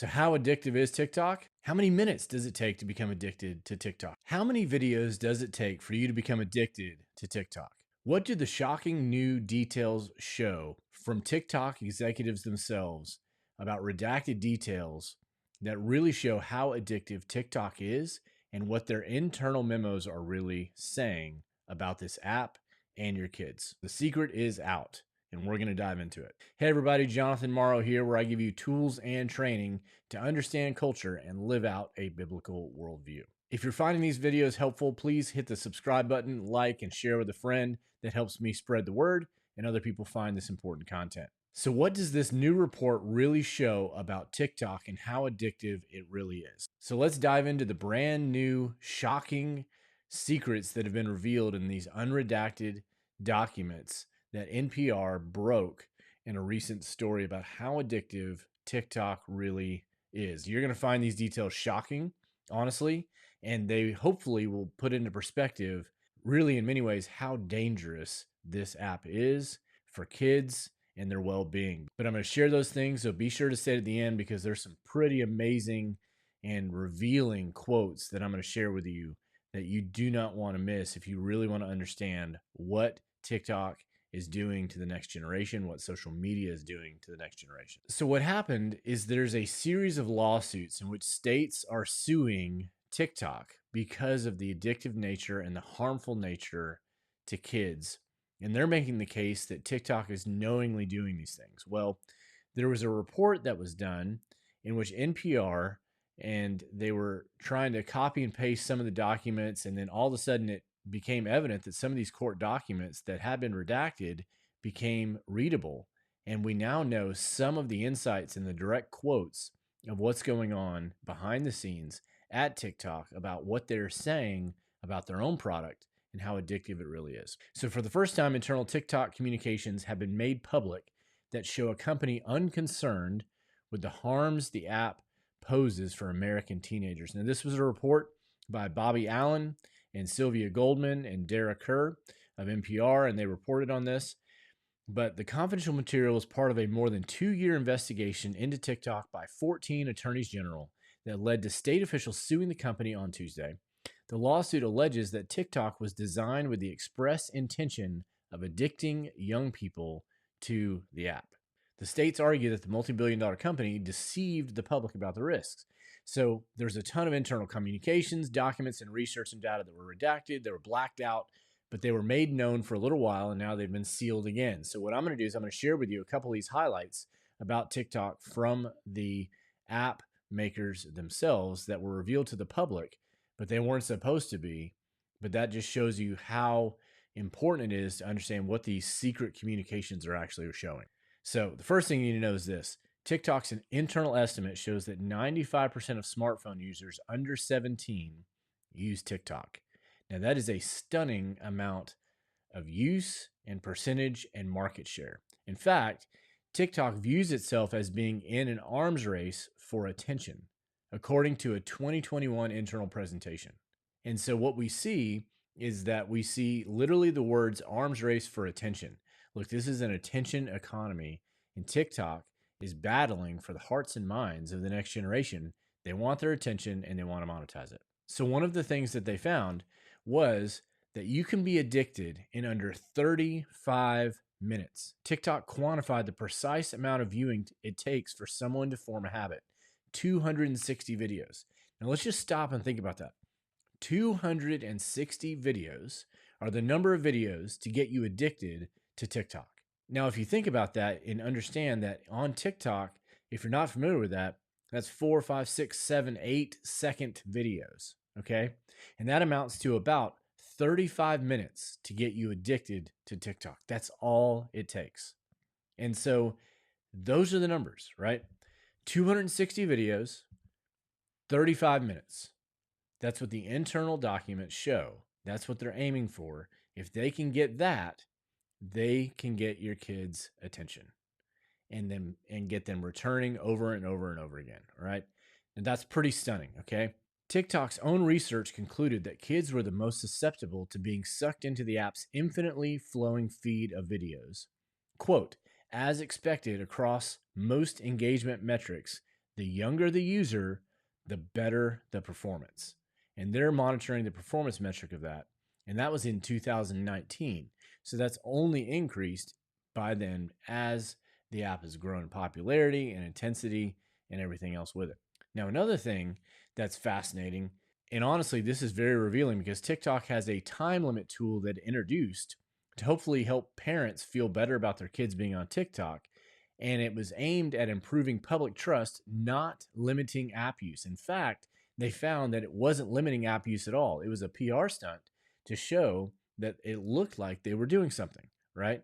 So how addictive is TikTok? How many minutes does it take to become addicted to TikTok? How many videos does it take for you to become addicted to TikTok? What do the shocking new details show from TikTok executives themselves about redacted details that really show how addictive TikTok is and what their internal memos are really saying about this app and your kids? The secret is out, and we're going to dive into it. Hey everybody, Jonathan Morrow here, where I give you tools and training to understand culture and live out a biblical worldview. If you're finding these videos helpful, please hit the subscribe button, like, and share with a friend. That helps me spread the word and other people find this important content. So what does this new report really show about TikTok and how addictive it really is? So let's dive into the brand new, shocking secrets that have been revealed in these unredacted documents that NPR broke in a recent story about how addictive TikTok really is. You're going to find these details shocking, honestly, and they hopefully will put into perspective, really in many ways, how dangerous this app is for kids and their well-being. But I'm going to share those things, so be sure to stay at the end because there's some pretty amazing and revealing quotes that I'm going to share with you that you do not want to miss if you really want to understand what TikTok is doing to the next generation, what social media is doing to the next generation. So what happened is there's a series of lawsuits in which states are suing TikTok because of the addictive nature and the harmful nature to kids. And they're making the case that TikTok is knowingly doing these things. Well, there was a report that was done in which NPR, and they were trying to copy and paste some of the documents, and then all of a sudden it became evident that some of these court documents that had been redacted became readable. And we now know some of the insights and the direct quotes of what's going on behind the scenes at TikTok about what they're saying about their own product and how addictive it really is. So for the first time, internal TikTok communications have been made public that show a company unconcerned with the harms the app poses for American teenagers. Now, this was a report by Bobby Allen and Sylvia Goldman and Dara Kerr of NPR, and they reported on this. But the confidential material is part of a more than 2-year investigation into TikTok by 14 attorneys general that led to state officials suing the company on Tuesday. The lawsuit alleges that TikTok was designed with the express intention of addicting young people to the app. The states argue that the multi-billion-dollar company deceived the public about the risks. So there's a ton of internal communications, documents, and research and data that were redacted, they were blacked out, but they were made known for a little while, and now they've been sealed again. So what I'm going to do is I'm going to share with you a couple of these highlights about TikTok from the app makers themselves that were revealed to the public, but they weren't supposed to be. But that just shows you how important it is to understand what these secret communications are actually showing. So the first thing you need to know is this. TikTok's internal estimate shows that 95% of smartphone users under 17 use TikTok. Now, that is a stunning amount of use and percentage and market share. In fact, TikTok views itself as being in an arms race for attention, according to a 2021 internal presentation. And so what we see is that we see literally the words arms race for attention. Look, this is an attention economy, and TikTok is battling for the hearts and minds of the next generation. They want their attention and they want to monetize it. So one of the things that they found was that you can be addicted in under 35 minutes. TikTok quantified the precise amount of viewing it takes for someone to form a habit. 260 videos. Now let's just stop and think about that. 260 videos are the number of videos to get you addicted to TikTok. Now, if you think about that and understand that on TikTok, if you're not familiar with that, that's 4, 5, 6, 7, 8-second videos, okay? And that amounts to about 35 minutes to get you addicted to TikTok. That's all it takes. And so those are the numbers, right? 260 videos, 35 minutes. That's what the internal documents show. That's what they're aiming for. If they can get that, they can get your kids' attention and get them returning over and over and over again. All right. And that's pretty stunning. Okay. TikTok's own research concluded that kids were the most susceptible to being sucked into the app's infinitely flowing feed of videos. Quote, as expected across most engagement metrics, The younger the user, the better the performance. And they're monitoring the performance metric of that. And that was in 2019. So that's only increased by then as the app has grown in popularity and intensity and everything else with it. Now, another thing that's fascinating, and honestly, this is very revealing because TikTok has a time limit tool that it introduced to hopefully help parents feel better about their kids being on TikTok. And it was aimed at improving public trust, not limiting app use. In fact, they found that it wasn't limiting app use at all. It was a PR stunt to show that it looked like they were doing something, right?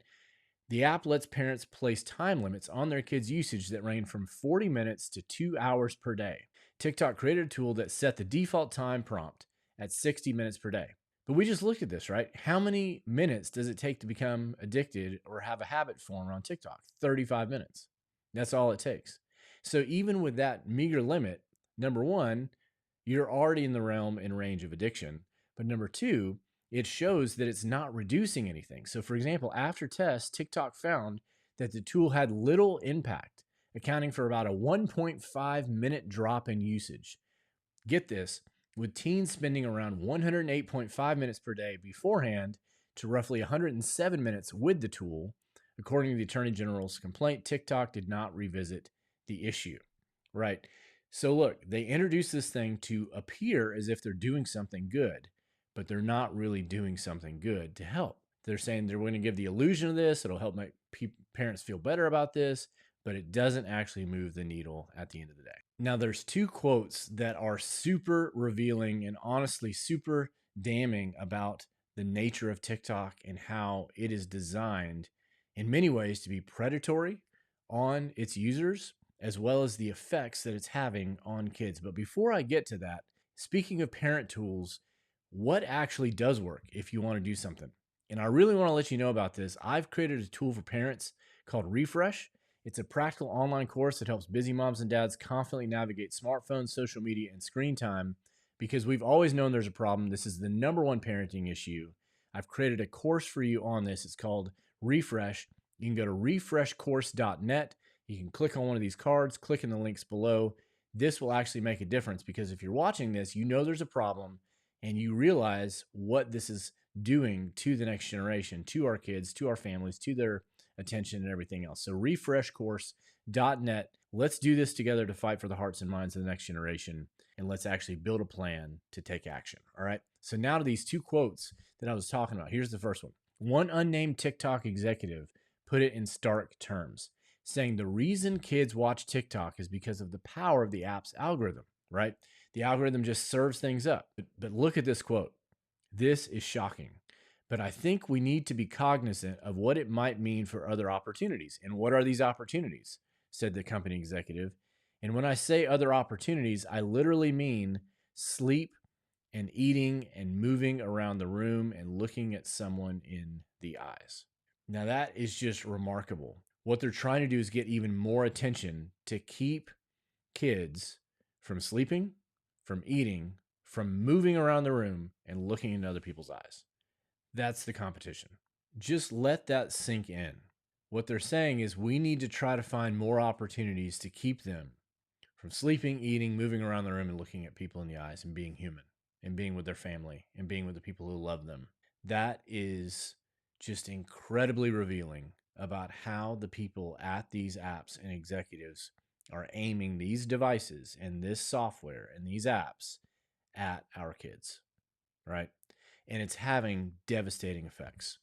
The app lets parents place time limits on their kids' usage that range from 40 minutes to 2 hours per day. TikTok created a tool that set the default time prompt at 60 minutes per day. But we just looked at this, right? How many minutes does it take to become addicted or have a habit form on TikTok? 35 minutes. That's all it takes. So even with that meager limit, number one, you're already in the realm and range of addiction. But number two, it shows that it's not reducing anything. So for example, after tests, TikTok found that the tool had little impact, accounting for about a 1.5 minute drop in usage. Get this, with teens spending around 108.5 minutes per day beforehand to roughly 107 minutes with the tool. According to the Attorney General's complaint, TikTok did not revisit the issue, right? So look, they introduced this thing to appear as if they're doing something good, but they're not really doing something good to help. They're saying they're going to give the illusion of this. It'll help make parents feel better about this, but it doesn't actually move the needle at the end of the day. Now, there's two quotes that are super revealing and honestly super damning about the nature of TikTok and how it is designed in many ways to be predatory on its users, as well as the effects that it's having on kids. But before I get to that, speaking of parent tools, what actually does work if you want to do something? And I really want to let you know about this. I've created a tool for parents called Refresh. It's a practical online course that helps busy moms and dads confidently navigate smartphones, social media, and screen time because we've always known there's a problem. This is the number one parenting issue. I've created a course for you on this. It's called Refresh. You can go to refreshcourse.net. You can click on one of these cards, click in the links below. This will actually make a difference because if you're watching this, you know there's a problem and you realize what this is doing to the next generation, to our kids, to our families, to their attention and everything else. So refreshcourse.net. Let's do this together to fight for the hearts and minds of the next generation. And let's actually build a plan to take action. All right. So now to these two quotes that I was talking about. Here's the first one. One unnamed TikTok executive put it in stark terms, saying the reason kids watch TikTok is because of the power of the app's algorithm, right? The algorithm just serves things up. But look at this quote. This is shocking. But I think we need to be cognizant of what it might mean for other opportunities. And what are these opportunities? Said the company executive. And when I say other opportunities, I literally mean sleep and eating and moving around the room and looking at someone in the eyes. Now that is just remarkable. What they're trying to do is get even more attention to keep kids from sleeping, from eating, from moving around the room and looking into other people's eyes. That's the competition. Just let that sink in. What they're saying is we need to try to find more opportunities to keep them from sleeping, eating, moving around the room, and looking at people in the eyes and being human and being with their family and being with the people who love them. That is just incredibly revealing about how the people at these apps and executives are aiming these devices and this software and these apps at our kids, right? And it's having devastating effects.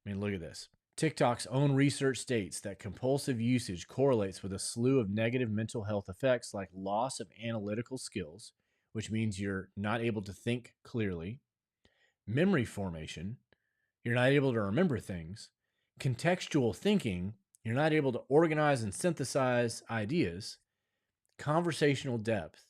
I mean, look at this. TikTok's own research states that compulsive usage correlates with a slew of negative mental health effects like loss of analytical skills, which means you're not able to think clearly, memory formation, you're not able to remember things, contextual thinking, you're not able to organize and synthesize ideas, conversational depth,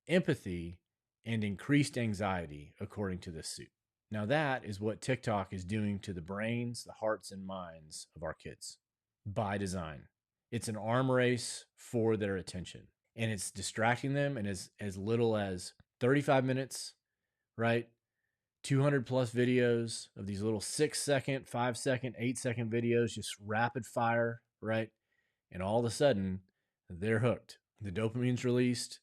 empathy, and increased anxiety, according to this suit. Now that is what TikTok is doing to the brains, the hearts, and minds of our kids by design. It's an arm race for their attention, and it's distracting them in as little as 35 minutes, right? 200 plus videos of these little 6-second, 5-second, 8-second videos, just rapid fire, right? And all of a sudden, they're hooked. The dopamine's released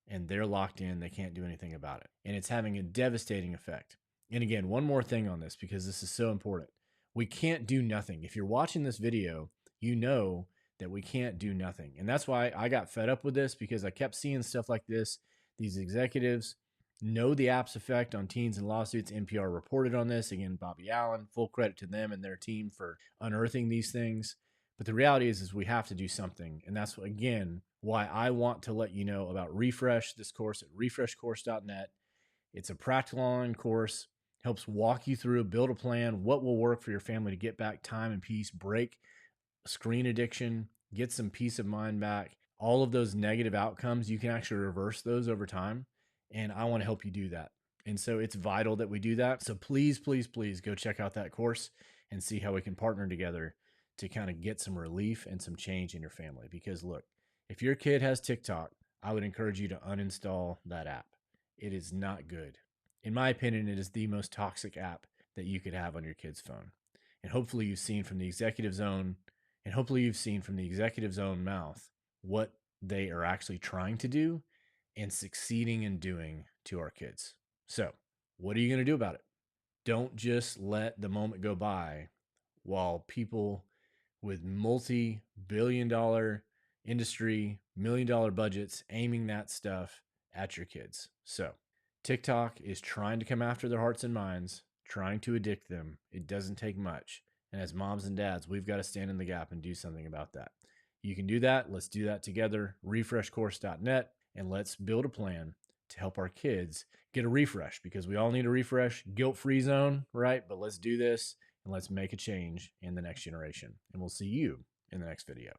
and they're locked in. They can't do anything about it. And it's having a devastating effect. And again, one more thing on this because this is so important. We can't do nothing. If you're watching this video, you know that we can't do nothing. And that's why I got fed up with this, because I kept seeing stuff like this. These executives know the app's effect on teens and lawsuits. NPR reported on this. Again, Bobby Allen, full credit to them and their team for unearthing these things. But the reality is we have to do something. And that's, again, why I want to let you know about Refresh, this course at refreshcourse.net. It's a practical online course, helps walk you through, build a plan, what will work for your family to get back time and peace, break screen addiction, get some peace of mind back. All of those negative outcomes, you can actually reverse those over time. And I want to help you do that. And so it's vital that we do that. So please, please, please go check out that course and see how we can partner together to kind of get some relief and some change in your family. Because look, if your kid has TikTok, I would encourage you to uninstall that app. It is not good. In my opinion, it is the most toxic app that you could have on your kid's phone. And hopefully you've seen from the executive's own mouth what they are actually trying to do and succeeding in doing to our kids. So, what are you going to do about it? Don't just let the moment go by while people with multi-billion-dollar industry, million-dollar budgets aiming that stuff at your kids. So TikTok is trying to come after their hearts and minds, trying to addict them. It doesn't take much. And as moms and dads, we've got to stand in the gap and do something about that. You can do that. Let's do that together. Refreshcourse.net, and let's build a plan to help our kids get a refresh, because we all need a refresh. Guilt-free zone, right? But let's do this and let's make a change in the next generation. And we'll see you in the next video.